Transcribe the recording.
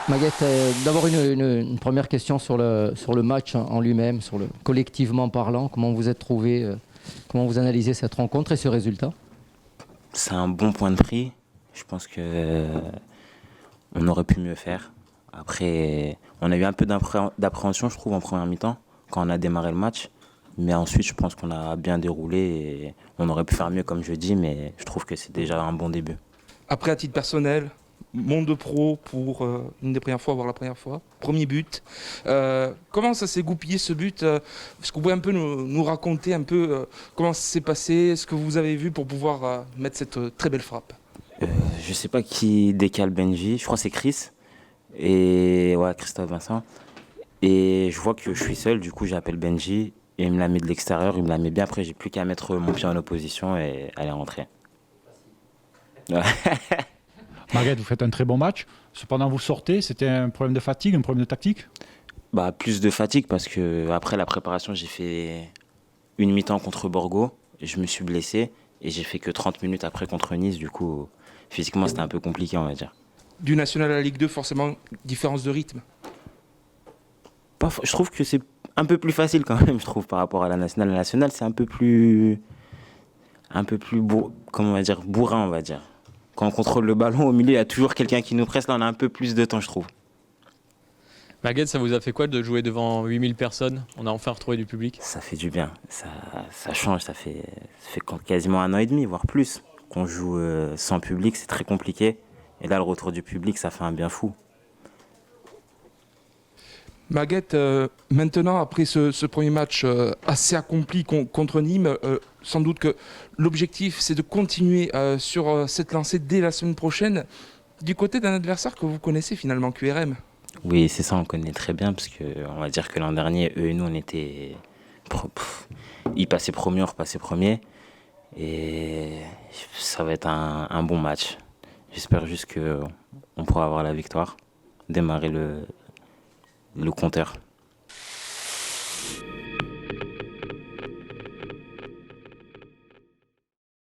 Maguette, d'abord une première question sur le match en lui-même, collectivement parlant. Comment vous êtes trouvé, comment vous analysez cette rencontre et ce résultat? C'est un bon point de prix. Je pense que on aurait pu mieux faire. Après, on a eu un peu d'appréhension, je trouve, en première mi-temps, quand on a démarré le match. Mais ensuite, je pense qu'on a bien déroulé et on aurait pu faire mieux, comme je dis, mais je trouve que c'est déjà un bon début. Après, à titre personnel, monde pro pour une des premières fois, voire la première fois. Premier but. Comment ça s'est goupillé ce but Est-ce que vous pouvez un peu nous raconter un peu comment ça s'est passé, ce que vous avez vu pour pouvoir mettre cette très belle frappe? Je sais pas qui décale Benji, je crois que c'est Chris. Et ouais, Christophe Vincent. Et je vois que je suis seul, du coup j'appelle Benji et il me la met de l'extérieur, il me la met bien. Après, j'ai plus qu'à mettre mon pied en opposition et aller rentrer. Ouais. Marguerite, vous faites un très bon match. Cependant, vous sortez, c'était un problème de fatigue, un problème de tactique? Bah, plus de fatigue parce que après la préparation, j'ai fait une mi-temps contre Borgo. Je me suis blessé et j'ai fait que 30 minutes après contre Nice. Du coup, physiquement, c'était un peu compliqué, on va dire. Du national à la Ligue 2, forcément, différence de rythme. Je trouve que c'est un peu plus facile quand même, je trouve, par rapport à la nationale. La nationale, c'est un peu plus comment on va dire, bourrin, on va dire. Quand on contrôle le ballon au milieu, il y a toujours quelqu'un qui nous presse. Là, on a un peu plus de temps, je trouve. Baguette, ça vous a fait quoi de jouer devant 8000 personnes? On a enfin retrouvé du public. Ça fait du bien. Ça change. Ça fait quasiment un an et demi, voire plus, qu'on joue sans public. C'est très compliqué. Et là, le retour du public, ça fait un bien fou. Maguette, maintenant, après ce premier match assez accompli contre Nîmes, sans doute que l'objectif, c'est de continuer sur cette lancée dès la semaine prochaine, du côté d'un adversaire que vous connaissez finalement, QRM. Oui, c'est ça, on connaît très bien, parce que on va dire que l'an dernier, eux et nous, on était. Ils passaient premier, on repassait premier. Et ça va être un bon match. J'espère juste qu'on pourra avoir la victoire, démarrer le compteur.